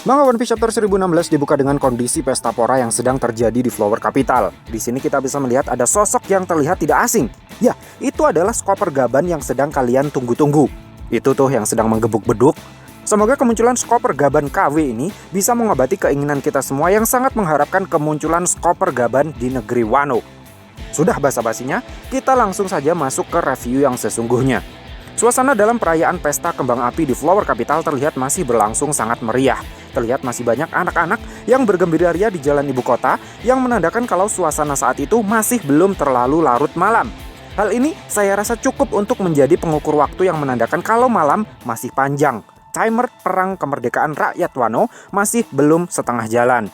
Manga One Piece Chapter 1016 dibuka dengan kondisi pesta pora yang sedang terjadi di Flower Capital. Di sini kita bisa melihat ada sosok yang terlihat tidak asing. Ya, itu adalah Skopper Gaban yang sedang kalian tunggu-tunggu. Itu tuh yang sedang menggebuk beduk. Semoga kemunculan Skopper Gaban KW ini bisa mengobati keinginan kita semua yang sangat mengharapkan kemunculan Skopper Gaban di negeri Wano. Sudah basa-basinya, kita langsung saja masuk ke review yang sesungguhnya. Suasana dalam perayaan pesta kembang api di Flower Capital terlihat masih berlangsung sangat meriah. Terlihat masih banyak anak-anak yang bergembira ria di jalan ibu kota yang menandakan kalau suasana saat itu masih belum terlalu larut malam. Hal ini saya rasa cukup untuk menjadi pengukur waktu yang menandakan kalau malam masih panjang. Timer perang kemerdekaan rakyat Wano masih belum setengah jalan.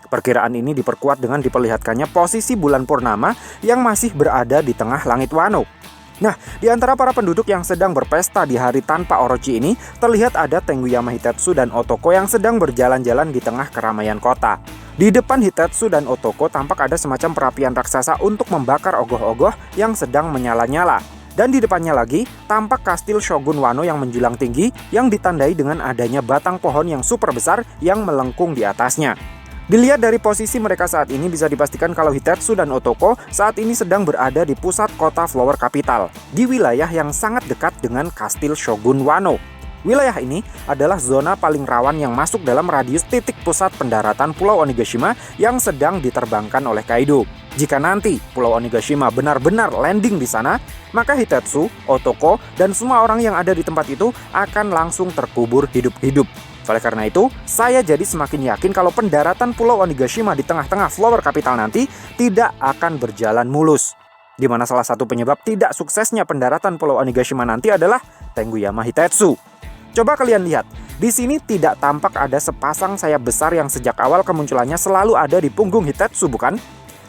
Perkiraan ini diperkuat dengan diperlihatkannya posisi bulan purnama yang masih berada di tengah langit Wano. Nah, di antara para penduduk yang sedang berpesta di hari tanpa Orochi ini, terlihat ada Tenguyama Hitetsu dan Otoko yang sedang berjalan-jalan di tengah keramaian kota. Di depan Hitetsu dan Otoko tampak ada semacam perapian raksasa untuk membakar ogoh-ogoh yang sedang menyala-nyala. Dan di depannya lagi, tampak kastil Shogun Wano yang menjulang tinggi yang ditandai dengan adanya batang pohon yang super besar yang melengkung di atasnya. Dilihat dari posisi mereka saat ini bisa dipastikan kalau Hitetsu dan Otoko saat ini sedang berada di pusat kota Flower Capital, di wilayah yang sangat dekat dengan kastil Shogun Wano. Wilayah ini adalah zona paling rawan yang masuk dalam radius titik pusat pendaratan Pulau Onigashima yang sedang diterbangkan oleh Kaido. Jika nanti Pulau Onigashima benar-benar landing di sana, maka Hitetsu, Otoko, dan semua orang yang ada di tempat itu akan langsung terkubur hidup-hidup. Oleh karena itu, saya jadi semakin yakin kalau pendaratan Pulau Onigashima di tengah-tengah Flower Capital nanti tidak akan berjalan mulus. Di mana salah satu penyebab tidak suksesnya pendaratan Pulau Onigashima nanti adalah Tenguyama Hitetsu. Coba kalian lihat, di sini tidak tampak ada sepasang sayap besar yang sejak awal kemunculannya selalu ada di punggung Hitetsu, bukan?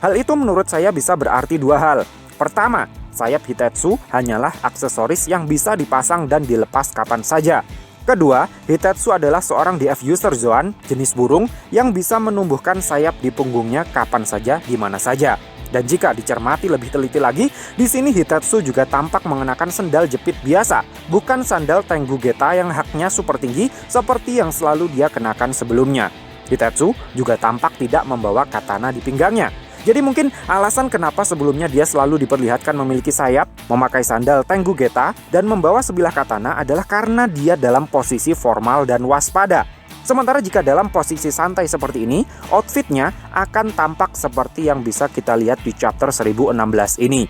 Hal itu menurut saya bisa berarti dua hal. Pertama, sayap Hitetsu hanyalah aksesoris yang bisa dipasang dan dilepas kapan saja. Kedua, Hitetsu adalah seorang DF user Zoan, jenis burung, yang bisa menumbuhkan sayap di punggungnya kapan saja, di mana saja. Dan jika dicermati lebih teliti lagi, di sini Hitetsu juga tampak mengenakan sendal jepit biasa, bukan sandal Tengu Geta yang haknya super tinggi seperti yang selalu dia kenakan sebelumnya. Hitetsu juga tampak tidak membawa katana di pinggangnya. Jadi mungkin alasan kenapa sebelumnya dia selalu diperlihatkan memiliki sayap, memakai sandal Tengu Geta, dan membawa sebilah katana adalah karena dia dalam posisi formal dan waspada. Sementara jika dalam posisi santai seperti ini, outfitnya akan tampak seperti yang bisa kita lihat di chapter 1016 ini.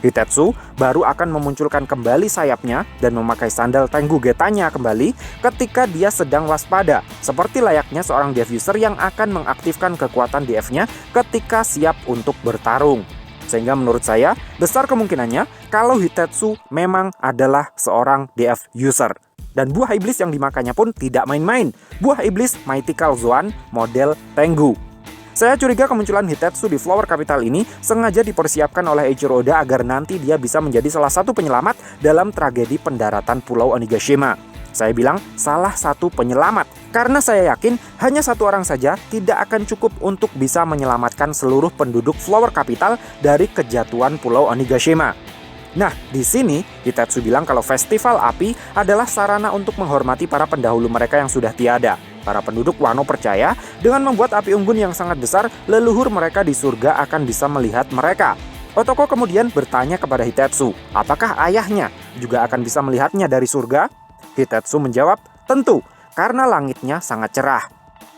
Hitetsu baru akan memunculkan kembali sayapnya dan memakai sandal Tengu Getanya kembali ketika dia sedang waspada, seperti layaknya seorang DF user yang akan mengaktifkan kekuatan DF-nya ketika siap untuk bertarung. Sehingga menurut saya, besar kemungkinannya kalau Hitetsu memang adalah seorang DF user. Dan buah iblis yang dimakannya pun tidak main-main, buah iblis Mythical Zoan model Tengu. Saya curiga kemunculan Hitetsu di Flower Capital ini sengaja dipersiapkan oleh Eiichiro Oda agar nanti dia bisa menjadi salah satu penyelamat dalam tragedi pendaratan Pulau Onigashima. Saya bilang salah satu penyelamat, karena saya yakin hanya satu orang saja tidak akan cukup untuk bisa menyelamatkan seluruh penduduk Flower Capital dari kejatuhan Pulau Onigashima. Nah, di sini Hitetsu bilang kalau festival api adalah sarana untuk menghormati para pendahulu mereka yang sudah tiada. Para penduduk Wano percaya dengan membuat api unggun yang sangat besar, leluhur mereka di surga akan bisa melihat mereka. Otoko kemudian bertanya kepada Hitetsu, apakah ayahnya juga akan bisa melihatnya dari surga? Hitetsu menjawab, tentu, karena langitnya sangat cerah.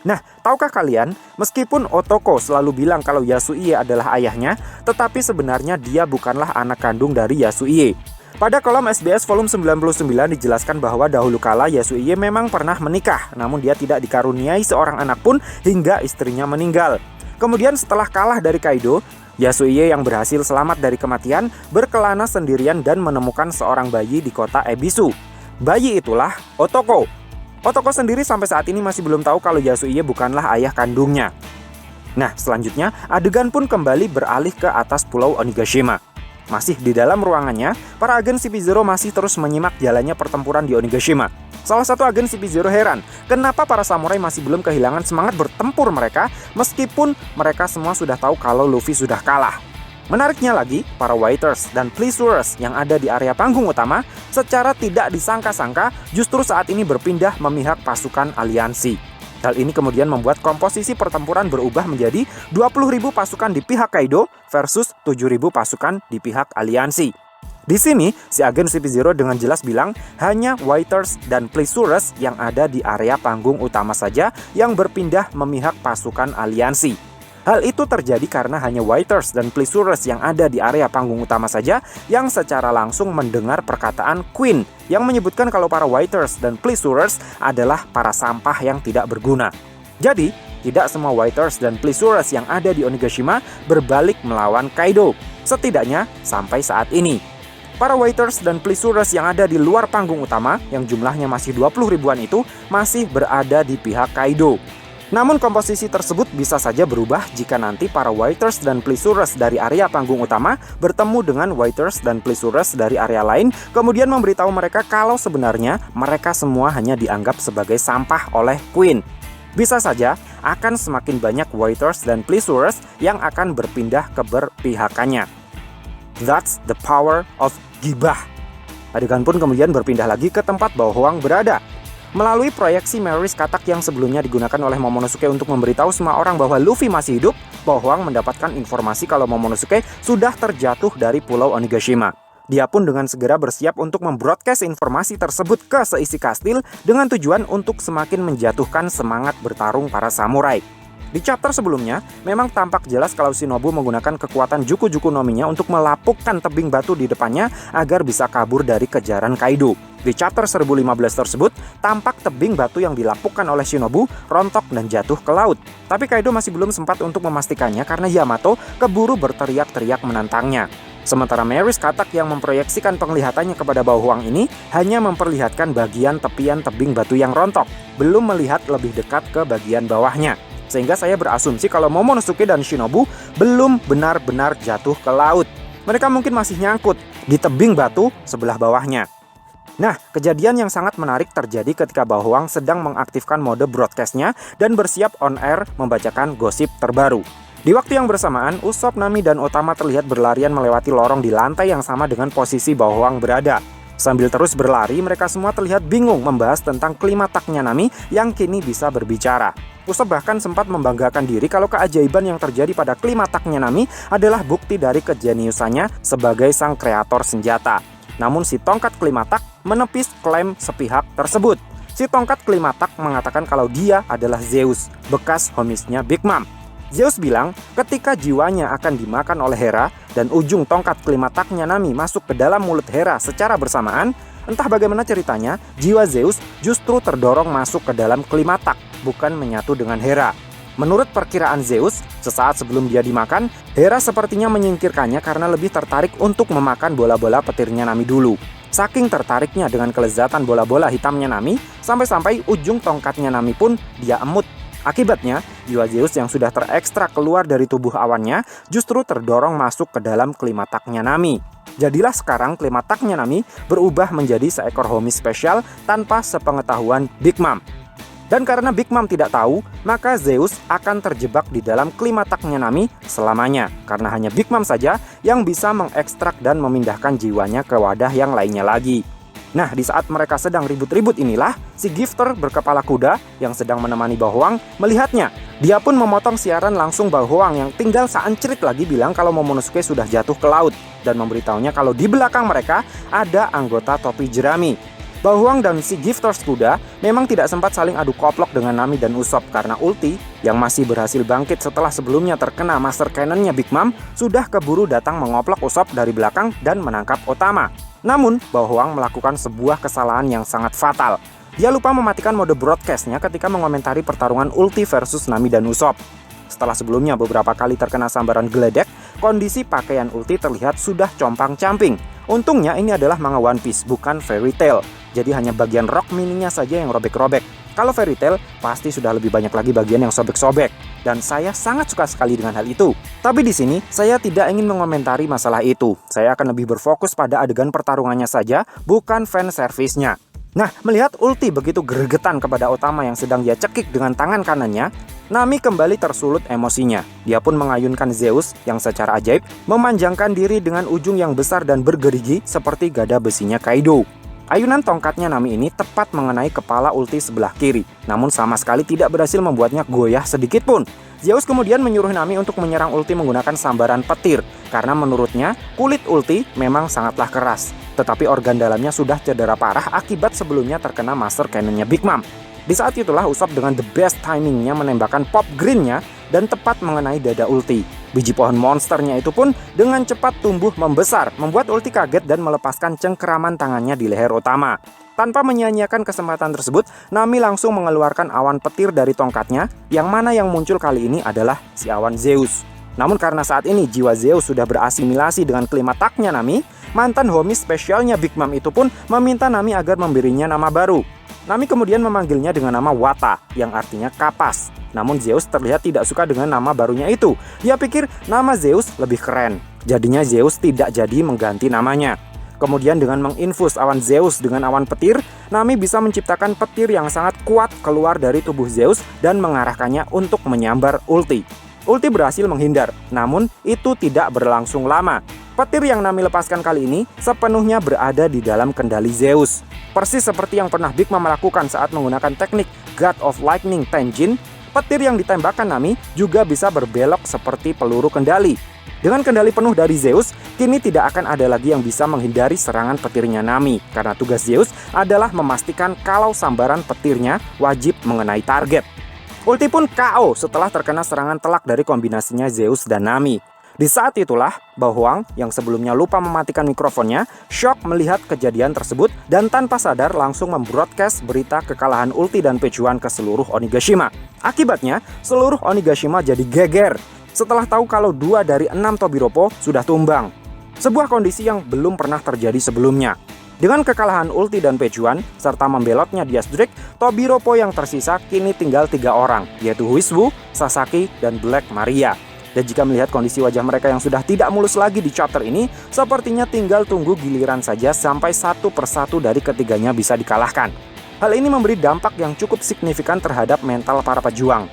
Nah, tahukah kalian, meskipun Otoko selalu bilang kalau Yasuie adalah ayahnya, tetapi sebenarnya dia bukanlah anak kandung dari Yasuie. Pada kolom SBS volume 99 dijelaskan bahwa dahulu kala Yasuie memang pernah menikah, namun dia tidak dikaruniai seorang anak pun hingga istrinya meninggal. Kemudian setelah kalah dari Kaido, Yasuie yang berhasil selamat dari kematian berkelana sendirian dan menemukan seorang bayi di kota Ebisu. Bayi itulah Otoko. Otoko sendiri sampai saat ini masih belum tahu kalau Yasuie bukanlah ayah kandungnya. Nah, selanjutnya adegan pun kembali beralih ke atas Pulau Onigashima. Masih di dalam ruangannya, para agen CP0 masih terus menyimak jalannya pertempuran di Onigashima. Salah satu agen CP0 heran, kenapa para samurai masih belum kehilangan semangat bertempur mereka meskipun mereka semua sudah tahu kalau Luffy sudah kalah. Menariknya lagi, para waiters dan pleasurers yang ada di area panggung utama secara tidak disangka-sangka justru saat ini berpindah memihak pasukan aliansi. Hal ini kemudian membuat komposisi pertempuran berubah menjadi 20.000 pasukan di pihak Kaido versus 7.000 pasukan di pihak aliansi. Di sini, si agen CP0 dengan jelas bilang hanya Whiters dan Pleasureus yang ada di area panggung utama saja yang berpindah memihak pasukan aliansi. Hal itu terjadi karena hanya Whiters dan Pleasureus yang ada di area panggung utama saja yang secara langsung mendengar perkataan Queen yang menyebutkan kalau para Whiters dan Pleasureus adalah para sampah yang tidak berguna. Jadi, tidak semua Whiters dan Pleasureus yang ada di Onigashima berbalik melawan Kaido, setidaknya sampai saat ini. Para Whiters dan Pleasureus yang ada di luar panggung utama, yang jumlahnya masih 20 ribuan itu, masih berada di pihak Kaido. Namun komposisi tersebut bisa saja berubah jika nanti para Whiters dan Pleasureus dari area panggung utama bertemu dengan Whiters dan Pleasureus dari area lain, kemudian memberitahu mereka kalau sebenarnya mereka semua hanya dianggap sebagai sampah oleh Queen. Bisa saja akan semakin banyak Whiters dan Pleasureus yang akan berpindah ke berpihakannya. That's the power of Gibah. Adegan pun kemudian berpindah lagi ke tempat Baohwang berada. Melalui proyeksi Memories Katak yang sebelumnya digunakan oleh Momonosuke untuk memberitahu semua orang bahwa Luffy masih hidup, Baohwang mendapatkan informasi kalau Momonosuke sudah terjatuh dari Pulau Onigashima. Dia pun dengan segera bersiap untuk membroadcast informasi tersebut ke seisi kastil dengan tujuan untuk semakin menjatuhkan semangat bertarung para samurai. Di chapter sebelumnya, memang tampak jelas kalau Shinobu menggunakan kekuatan Juku-Juku no-Mi-nya untuk melapukkan tebing batu di depannya agar bisa kabur dari kejaran Kaido. Di chapter 1015 tersebut, tampak tebing batu yang dilapukkan oleh Shinobu rontok dan jatuh ke laut. Tapi Kaido masih belum sempat untuk memastikannya karena Yamato keburu berteriak-teriak menantangnya. Sementara Memories Katak yang memproyeksikan penglihatannya kepada Baohwang ini hanya memperlihatkan bagian tepian tebing batu yang rontok, belum melihat lebih dekat ke bagian bawahnya. Sehingga saya berasumsi kalau Momonosuke dan Shinobu belum benar-benar jatuh ke laut. Mereka mungkin masih nyangkut di tebing batu sebelah bawahnya. Nah, kejadian yang sangat menarik terjadi ketika Baohwang sedang mengaktifkan mode broadcast-nya dan bersiap on air membacakan gosip terbaru. Di waktu yang bersamaan, Usopp, Nami, dan Otama terlihat berlarian melewati lorong di lantai yang sama dengan posisi Baohwang berada. Sambil terus berlari, mereka semua terlihat bingung membahas tentang klimataknya Nami yang kini bisa berbicara. Usopp bahkan sempat membanggakan diri kalau keajaiban yang terjadi pada klimataknya Nami adalah bukti dari kejeniusannya sebagai sang kreator senjata. Namun si tongkat klimatak menepis klaim sepihak tersebut. Si tongkat klimatak mengatakan kalau dia adalah Zeus, bekas homisnya Big Mom. Zeus bilang ketika jiwanya akan dimakan oleh Hera dan ujung tongkat klimataknya Nami masuk ke dalam mulut Hera secara bersamaan, entah bagaimana ceritanya, jiwa Zeus justru terdorong masuk ke dalam klimatak, bukan menyatu dengan Hera. Menurut perkiraan Zeus, sesaat sebelum dia dimakan, Hera sepertinya menyingkirkannya karena lebih tertarik untuk memakan bola-bola petirnya Nami dulu. Saking tertariknya dengan kelezatan bola-bola hitamnya Nami, sampai-sampai ujung tongkatnya Nami pun dia emut. Akibatnya, jiwa Zeus yang sudah terekstrak keluar dari tubuh awannya justru terdorong masuk ke dalam klimataknya Nami. Jadilah sekarang klimataknya Nami berubah menjadi seekor homis spesial tanpa sepengetahuan Big Mom. Dan karena Big Mom tidak tahu, maka Zeus akan terjebak di dalam klimataknya Nami selamanya. Karena hanya Big Mom saja yang bisa mengekstrak dan memindahkan jiwanya ke wadah yang lainnya lagi. Nah, di saat mereka sedang ribut-ribut inilah, si Gifter berkepala kuda yang sedang menemani Baohwang melihatnya. Dia pun memotong siaran langsung Baohwang yang tinggal saancrit lagi bilang kalau Momonosuke sudah jatuh ke laut. Dan memberitahunya kalau di belakang mereka ada anggota topi jerami. Baohwang dan si Gifters kuda memang tidak sempat saling adu koplok dengan Nami dan Usopp karena ulti yang masih berhasil bangkit setelah sebelumnya terkena Master Cannon-nya Big Mom sudah keburu datang mengoplok Usopp dari belakang dan menangkap Otama. Namun, Baohwang melakukan sebuah kesalahan yang sangat fatal. Dia lupa mematikan mode broadcast-nya ketika mengomentari pertarungan ulti versus Nami dan Usopp. Setelah sebelumnya beberapa kali terkena sambaran geledek, kondisi pakaian ulti terlihat sudah compang-camping. Untungnya ini adalah manga One Piece, bukan Fairy Tail. Jadi hanya bagian rok mininya saja yang robek-robek. Kalau Fairy Tail, pasti sudah lebih banyak lagi bagian yang sobek-sobek. Dan saya sangat suka sekali dengan hal itu. Tapi di sini, saya tidak ingin mengomentari masalah itu. Saya akan lebih berfokus pada adegan pertarungannya saja, bukan fan service-nya. Nah, melihat ulti begitu gregetan kepada Otama yang sedang dia cekik dengan tangan kanannya, Nami kembali tersulut emosinya. Dia pun mengayunkan Zeus yang secara ajaib memanjangkan diri dengan ujung yang besar dan bergerigi seperti gada besinya Kaido. Ayunan tongkatnya Nami ini tepat mengenai kepala ulti sebelah kiri, namun sama sekali tidak berhasil membuatnya goyah sedikit pun. Zeus kemudian menyuruh Nami untuk menyerang ulti menggunakan sambaran petir, karena menurutnya kulit ulti memang sangatlah keras. Tetapi organ dalamnya sudah cedera parah akibat sebelumnya terkena Master Cannonnya Big Mom. Di saat itulah Usopp dengan the best timingnya menembakkan pop greennya dan tepat mengenai dada ulti. Biji pohon monsternya itu pun dengan cepat tumbuh membesar, membuat ulti kaget dan melepaskan cengkeraman tangannya di leher utama. Tanpa menyia-nyiakan kesempatan tersebut, Nami langsung mengeluarkan awan petir dari tongkatnya, yang mana yang muncul kali ini adalah si awan Zeus. Namun karena saat ini jiwa Zeus sudah berasimilasi dengan klimataknya Nami, mantan homie spesialnya Big Mom itu pun meminta Nami agar memberinya nama baru. Nami kemudian memanggilnya dengan nama Wata, yang artinya kapas. Namun Zeus terlihat tidak suka dengan nama barunya itu. Dia pikir nama Zeus lebih keren. Jadinya Zeus tidak jadi mengganti namanya. Kemudian dengan menginfus awan Zeus dengan awan petir, Nami bisa menciptakan petir yang sangat kuat keluar dari tubuh Zeus dan mengarahkannya untuk menyambar ulti. Ulti berhasil menghindar, namun itu tidak berlangsung lama. Petir yang Nami lepaskan kali ini sepenuhnya berada di dalam kendali Zeus. Persis seperti yang pernah Big Mom melakukan saat menggunakan teknik God of Lightning Tenjin, petir yang ditembakkan Nami juga bisa berbelok seperti peluru kendali. Dengan kendali penuh dari Zeus, kini tidak akan ada lagi yang bisa menghindari serangan petirnya Nami, karena tugas Zeus adalah memastikan kalau sambaran petirnya wajib mengenai target. Ulti pun KO setelah terkena serangan telak dari kombinasinya Zeus dan Nami. Di saat itulah, Baohuang yang sebelumnya lupa mematikan mikrofonnya, shock melihat kejadian tersebut dan tanpa sadar langsung membroadcast berita kekalahan Ulti dan Pejuan ke seluruh Onigashima. Akibatnya, seluruh Onigashima jadi geger setelah tahu kalau 2 dari 6 Tobiropo sudah tumbang. Sebuah kondisi yang belum pernah terjadi sebelumnya. Dengan kekalahan Ulti dan Pejuan, serta membelotnya Dias Drake, Tobiropo yang tersisa kini tinggal 3 orang, yaitu Huishwu, Sasaki, dan Black Maria. Dan jika melihat kondisi wajah mereka yang sudah tidak mulus lagi di chapter ini, sepertinya tinggal tunggu giliran saja sampai satu persatu dari ketiganya bisa dikalahkan. Hal ini memberi dampak yang cukup signifikan terhadap mental para pejuang.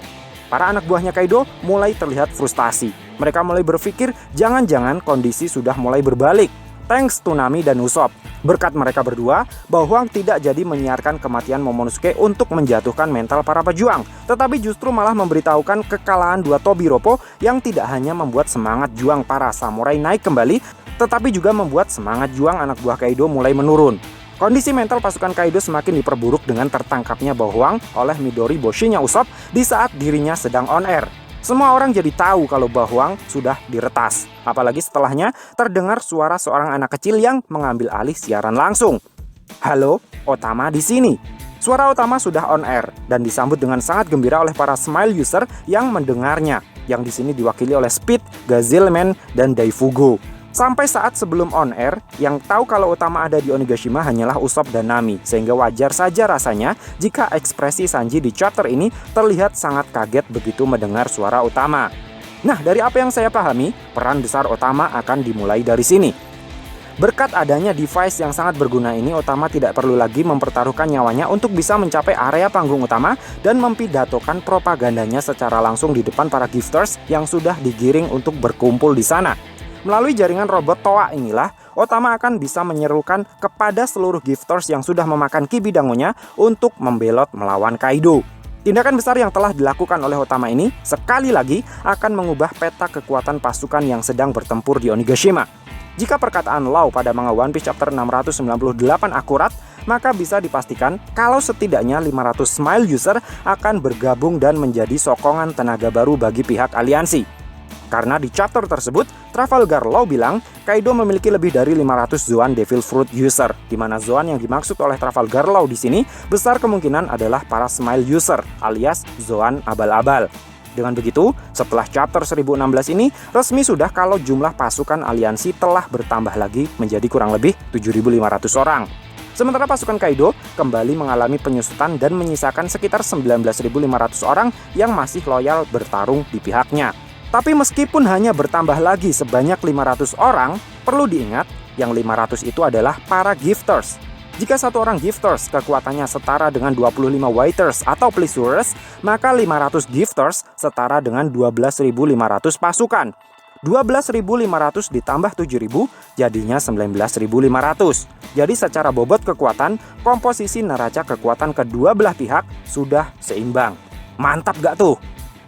Para anak buahnya Kaido mulai terlihat frustasi. Mereka mulai berpikir jangan-jangan kondisi sudah mulai berbalik. Thanks to Nami dan Usopp. Berkat mereka berdua, Baohuang tidak jadi menyiarkan kematian Momonosuke untuk menjatuhkan mental para pejuang, tetapi justru malah memberitahukan kekalahan 2 Tobiropo yang tidak hanya membuat semangat juang para samurai naik kembali, tetapi juga membuat semangat juang anak buah Kaido mulai menurun. Kondisi mental pasukan Kaido semakin diperburuk dengan tertangkapnya Baohuang oleh Midori Boshinya Usopp di saat dirinya sedang on air. Semua orang jadi tahu kalau Baohuang sudah diretas. Apalagi setelahnya terdengar suara seorang anak kecil yang mengambil alih siaran langsung. Halo, Otama di sini. Suara Otama sudah on air dan disambut dengan sangat gembira oleh para Smile user yang mendengarnya, yang di sini diwakili oleh Speed, Gazelman, dan Daifugo. Sampai saat sebelum on air, yang tahu kalau Otama ada di Onigashima hanyalah Usopp dan Nami, sehingga wajar saja rasanya jika ekspresi Sanji di chapter ini terlihat sangat kaget begitu mendengar suara Otama. Nah, dari apa yang saya pahami, peran besar Otama akan dimulai dari sini. Berkat adanya device yang sangat berguna ini, Otama tidak perlu lagi mempertaruhkan nyawanya untuk bisa mencapai area panggung utama dan mempidatokan propagandanya secara langsung di depan para gifters yang sudah digiring untuk berkumpul di sana. Melalui jaringan robot Toa inilah, Otama akan bisa menyerukan kepada seluruh gifters yang sudah memakan Kibidangonya untuk membelot melawan Kaido. Tindakan besar yang telah dilakukan oleh Otama ini sekali lagi akan mengubah peta kekuatan pasukan yang sedang bertempur di Onigashima. Jika perkataan Law pada manga One Piece chapter 698 akurat, maka bisa dipastikan kalau setidaknya 500 Smile user akan bergabung dan menjadi sokongan tenaga baru bagi pihak aliansi. Karena di chapter tersebut, Trafalgar Law bilang Kaido memiliki lebih dari 500 Zoan Devil Fruit user, di mana Zoan yang dimaksud oleh Trafalgar Law di sini besar kemungkinan adalah para Smile user alias Zoan abal-abal. Dengan begitu, setelah chapter 1016 ini resmi sudah kalau jumlah pasukan aliansi telah bertambah lagi menjadi kurang lebih 7.500 orang. Sementara pasukan Kaido kembali mengalami penyusutan dan menyisakan sekitar 19.500 orang yang masih loyal bertarung di pihaknya. Tapi meskipun hanya bertambah lagi sebanyak 500 orang, perlu diingat yang 500 itu adalah para gifters. Jika satu orang gifters kekuatannya setara dengan 25 waiters atau pleasurers, maka 500 gifters setara dengan 12.500 pasukan. 12.500 ditambah 7.000 jadinya 19.500. Jadi secara bobot kekuatan, komposisi neraca kekuatan kedua belah pihak sudah seimbang. Mantap gak tuh?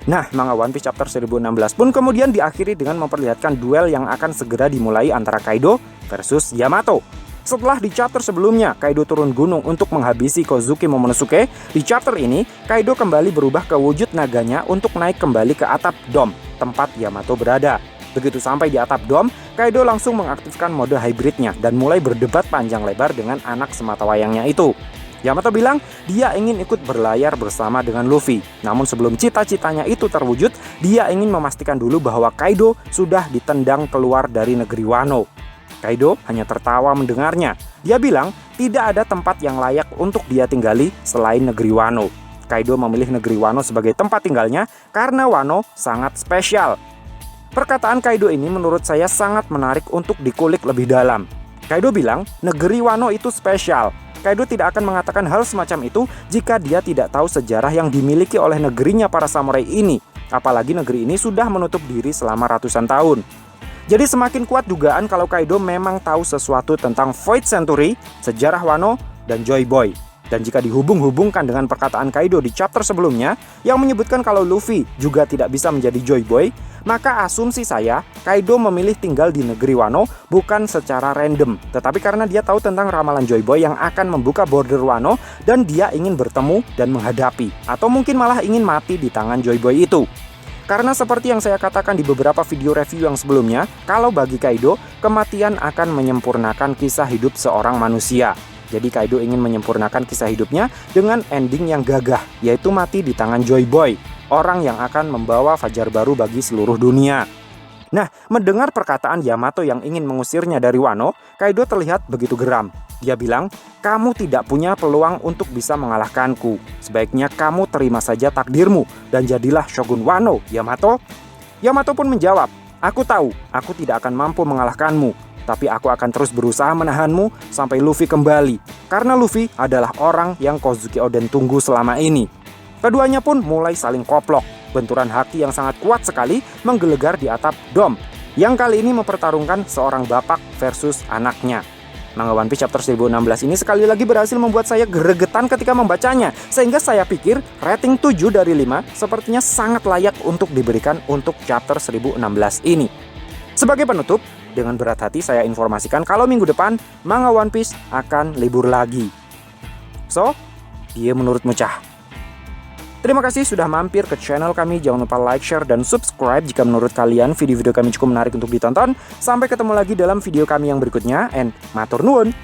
Nah, manga One Piece chapter 1016 pun kemudian diakhiri dengan memperlihatkan duel yang akan segera dimulai antara Kaido versus Yamato. Setelah di chapter sebelumnya Kaido turun gunung untuk menghabisi Kozuki Momonosuke, di chapter ini Kaido kembali berubah ke wujud naganya untuk naik kembali ke atap dom tempat Yamato berada. Begitu sampai di atap dom, Kaido langsung mengaktifkan mode hybridnya dan mulai berdebat panjang lebar dengan anak sematawayangnya itu. Yamato bilang dia ingin ikut berlayar bersama dengan Luffy. Namun sebelum cita-citanya itu terwujud, dia ingin memastikan dulu bahwa Kaido sudah ditendang keluar dari negeri Wano. Kaido hanya tertawa mendengarnya. Dia bilang tidak ada tempat yang layak untuk dia tinggali selain negeri Wano. Kaido memilih negeri Wano sebagai tempat tinggalnya karena Wano sangat spesial. Perkataan Kaido ini menurut saya sangat menarik untuk dikulik lebih dalam. Kaido bilang negeri Wano itu spesial. Kaido tidak akan mengatakan hal semacam itu jika dia tidak tahu sejarah yang dimiliki oleh negerinya para samurai ini. Apalagi negeri ini sudah menutup diri selama ratusan tahun. Jadi semakin kuat dugaan kalau Kaido memang tahu sesuatu tentang Void Century, sejarah Wano, dan Joy Boy. Dan jika dihubung-hubungkan dengan perkataan Kaido di chapter sebelumnya yang menyebutkan kalau Luffy juga tidak bisa menjadi Joy Boy, maka asumsi saya Kaido memilih tinggal di negeri Wano bukan secara random, tetapi karena dia tahu tentang ramalan Joy Boy yang akan membuka border Wano dan dia ingin bertemu dan menghadapi, atau mungkin malah ingin mati di tangan Joy Boy itu. Karena seperti yang saya katakan di beberapa video review yang sebelumnya, kalau bagi Kaido, kematian akan menyempurnakan kisah hidup seorang manusia. Jadi Kaido ingin menyempurnakan kisah hidupnya dengan ending yang gagah, yaitu mati di tangan Joy Boy, orang yang akan membawa fajar baru bagi seluruh dunia. Nah, mendengar perkataan Yamato yang ingin mengusirnya dari Wano, Kaido terlihat begitu geram. Dia bilang, kamu tidak punya peluang untuk bisa mengalahkanku. Sebaiknya kamu terima saja takdirmu dan jadilah Shogun Wano, Yamato. Yamato pun menjawab, aku tahu, aku tidak akan mampu mengalahkanmu. Tapi aku akan terus berusaha menahanmu sampai Luffy kembali. Karena Luffy adalah orang yang Kozuki Oden tunggu selama ini. Keduanya pun mulai saling koplok. Benturan haki yang sangat kuat sekali menggelegar di atap dom. Yang kali ini mempertarungkan seorang bapak versus anaknya. Manga One Piece chapter 1016 ini sekali lagi berhasil membuat saya gregetan ketika membacanya. Sehingga saya pikir rating 7 dari 5 sepertinya sangat layak untuk diberikan untuk chapter 1016 ini. Sebagai penutup, dengan berat hati saya informasikan kalau minggu depan manga One Piece akan libur lagi. So, dia menurutmu cah? Terima kasih sudah mampir ke channel kami. Jangan lupa like, share, dan subscribe jika menurut kalian video-video kami cukup menarik untuk ditonton. Sampai ketemu lagi dalam video kami yang berikutnya. And matur nuwun.